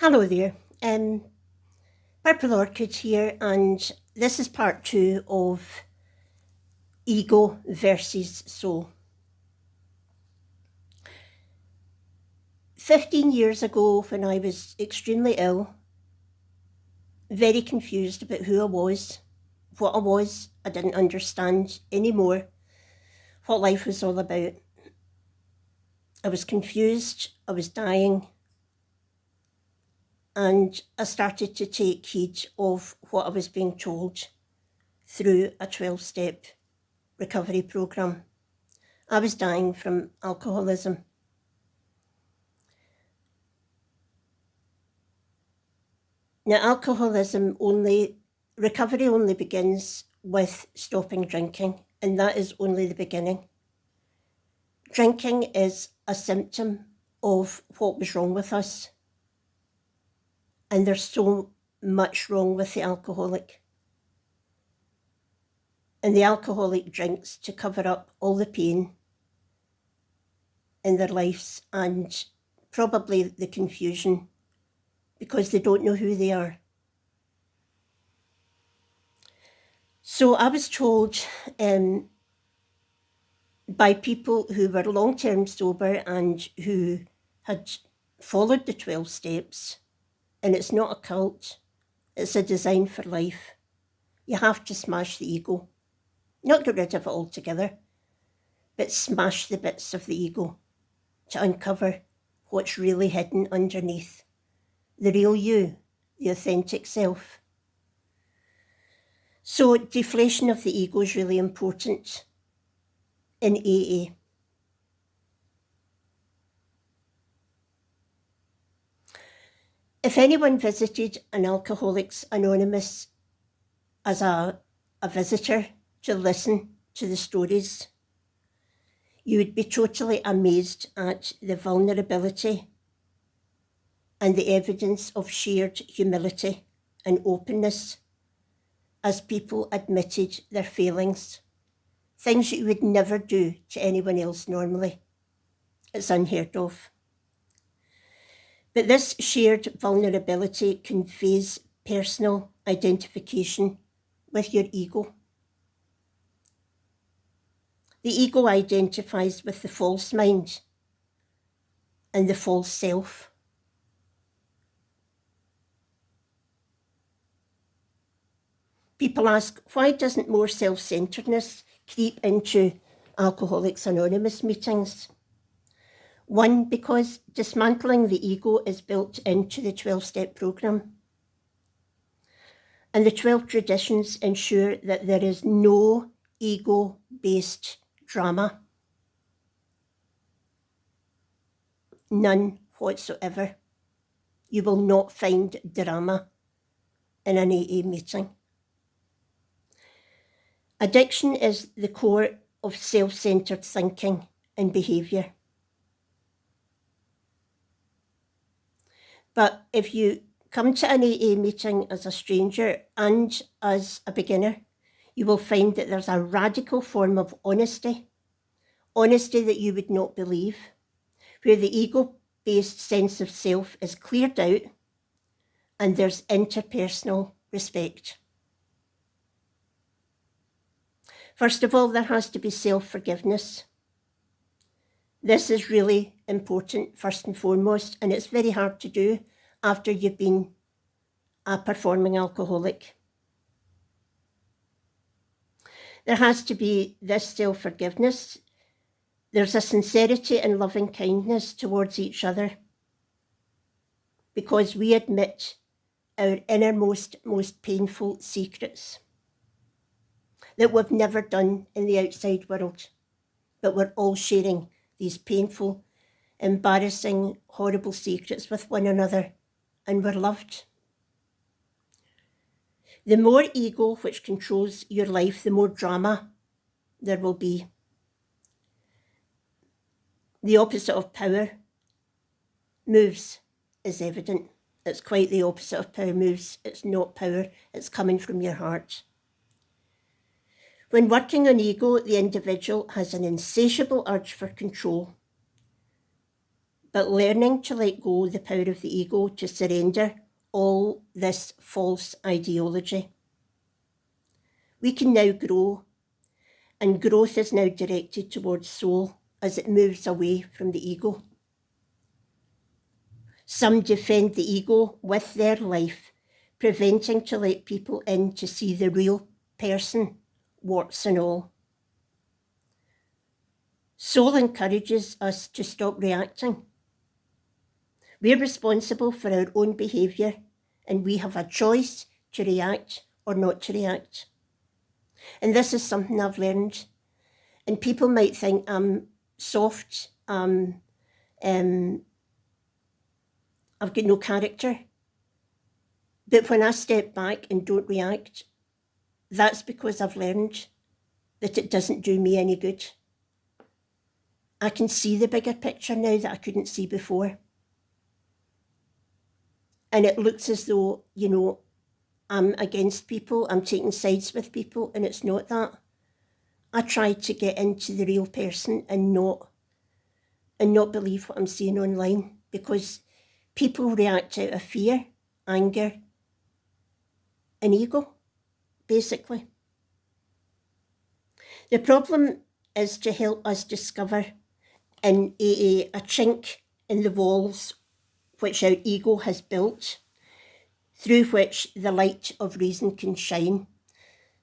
Hello there. Purple Orchid here, and this is part 2 of Ego versus Soul. 15 years ago, when I was extremely ill, very confused about who I was, what I was, I didn't understand anymore what life was all about. I was confused, I was dying, and I started to take heed of what I was being told through a 12-step recovery program. I was dying from alcoholism. Now, recovery only begins with stopping drinking, and that is only the beginning. Drinking is a symptom of what was wrong with us, and there's so much wrong with the alcoholic. And the alcoholic drinks to cover up all the pain in their lives and probably the confusion because they don't know who they are. So I was told by people who were long-term sober and who had followed the 12 steps, and it's not a cult, it's a design for life. You have to smash the ego. Not get rid of it altogether, but smash the bits of the ego to uncover what's really hidden underneath. The real you, the authentic self. So deflation of the ego is really important in AA. If anyone visited an Alcoholics Anonymous as a visitor to listen to the stories, you would be totally amazed at the vulnerability and the evidence of shared humility and openness as people admitted their failings, things you would never do to anyone else normally. It's unheard of. But this shared vulnerability conveys personal identification with your ego. The ego identifies with the false mind and the false self. People ask, why doesn't more self-centeredness creep into Alcoholics Anonymous meetings? One, because dismantling the ego is built into the 12-step program. And the 12 traditions ensure that there is no ego-based drama. None whatsoever. You will not find drama in an AA meeting. Addiction is the core of self-centered thinking and behaviour. But if you come to an AA meeting as a stranger and as a beginner, you will find that there's a radical form of honesty that you would not believe, where the ego-based sense of self is cleared out and there's interpersonal respect. First of all, there has to be self-forgiveness. This is really important, first and foremost, and it's very hard to do after you've been a performing alcoholic. There has to be this self-forgiveness. There's a sincerity and loving kindness towards each other because we admit our innermost, most painful secrets that we've never done in the outside world, but we're all sharing these painful, embarrassing, horrible secrets with one another, and we're loved. The more ego which controls your life, the more drama there will be. The opposite of power moves is evident. It's quite the opposite of power moves. It's not power, it's coming from your heart. When working on ego, the individual has an insatiable urge for control. but learning to let go the power of the ego to surrender all this false ideology. We can now grow, and growth is now directed towards soul as it moves away from the ego. Some defend the ego with their life, preventing to let people in to see the real person, warts and all. Soul encourages us to stop reacting. We're responsible for our own behaviour, and we have a choice to react or not to react. And this is something I've learned. And people might think I'm soft, I've got no character. But when I step back and don't react, that's because I've learned that it doesn't do me any good. I can see the bigger picture now that I couldn't see before. And it looks as though, I'm against people, I'm taking sides with people, and it's not that. I try to get into the real person and not believe what I'm seeing online, because people react out of fear, anger, and ego, basically. The problem is to help us discover in AA a chink in the walls which our ego has built, through which the light of reason can shine.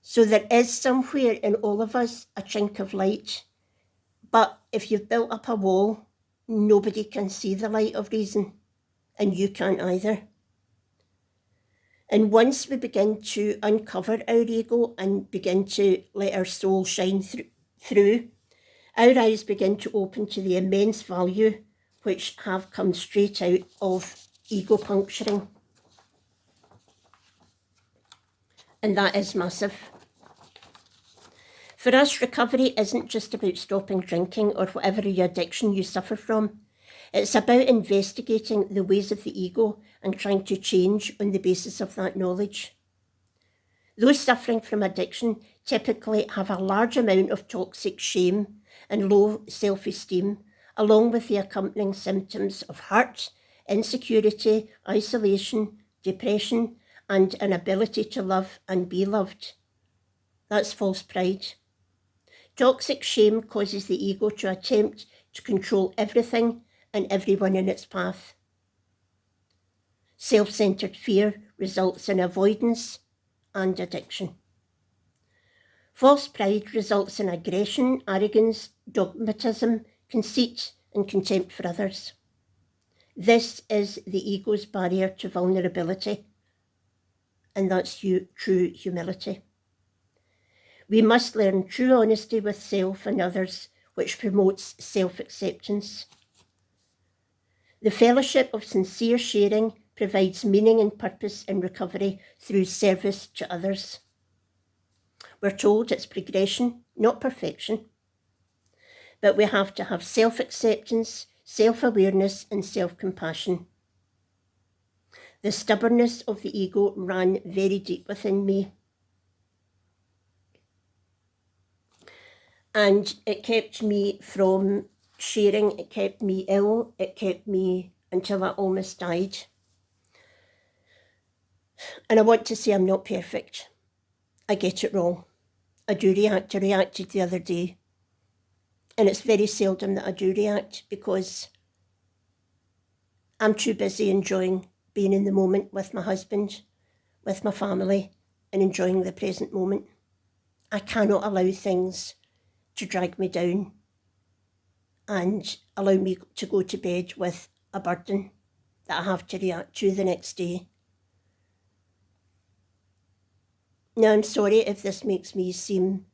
So there is somewhere in all of us a chink of light, but if you've built up a wall, nobody can see the light of reason, and you can't either. And once we begin to uncover our ego and begin to let our soul shine through, our eyes begin to open to the immense value which have come straight out of ego puncturing. And that is massive. For us, recovery isn't just about stopping drinking or whatever addiction you suffer from. It's about investigating the ways of the ego and trying to change on the basis of that knowledge. Those suffering from addiction typically have a large amount of toxic shame and low self-esteem, along with the accompanying symptoms of hurt, insecurity, isolation, depression, and an ability to love and be loved. That's false pride. Toxic shame causes the ego to attempt to control everything and everyone in its path. Self-centered fear results in avoidance and addiction. False pride results in aggression, arrogance, dogmatism, conceit, and contempt for others. This is the ego's barrier to vulnerability, and that's true humility. We must learn true honesty with self and others, which promotes self-acceptance. The fellowship of sincere sharing provides meaning and purpose in recovery through service to others. We're told it's progression, not perfection. But we have to have self-acceptance, self-awareness, and self-compassion. The stubbornness of the ego ran very deep within me. And it kept me from sharing, it kept me ill, it kept me until I almost died. And I want to say I'm not perfect. I get it wrong. I do react. I reacted the other day. And it's very seldom that I do react because I'm too busy enjoying being in the moment with my husband, with my family, and enjoying the present moment. I cannot allow things to drag me down and allow me to go to bed with a burden that I have to react to the next day. Now, I'm sorry if this makes me seem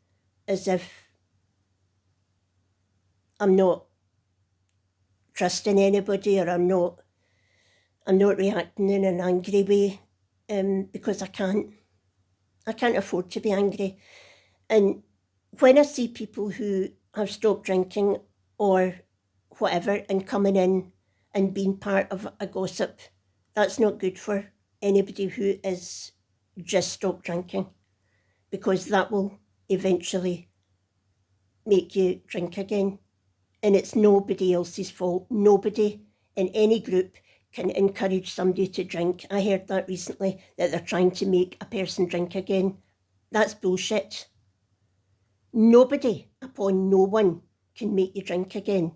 as if I'm not trusting anybody or I'm not reacting in an angry way, because I can't afford to be angry. And when I see people who have stopped drinking or whatever and coming in and being part of a gossip, that's not good for anybody who is just stopped drinking, because that will eventually make you drink again. And it's nobody else's fault. Nobody in any group can encourage somebody to drink. I heard that recently, that they're trying to make a person drink again. That's bullshit. Nobody upon no one can make you drink again.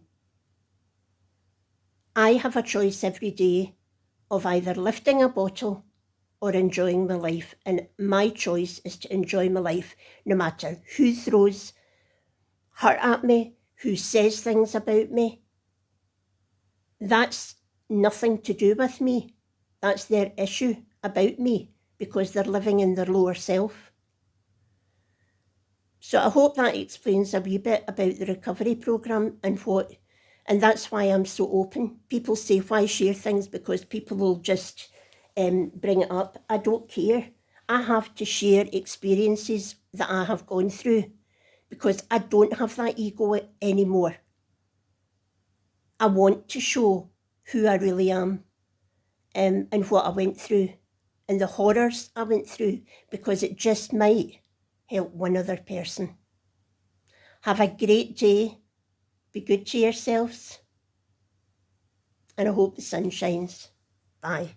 I have a choice every day of either lifting a bottle or enjoying my life, and my choice is to enjoy my life no matter who throws hurt at me, who says things about me. That's nothing to do with me. That's their issue about me, because they're living in their lower self. So I hope that explains a wee bit about the recovery programme and that's why I'm so open. People say, why share things? Because people will just bring it up. I don't care. I have to share experiences that I have gone through because I don't have that ego anymore. I want to show who I really am and what I went through and the horrors I went through, because it just might help one other person. Have a great day. Be good to yourselves. And I hope the sun shines. Bye.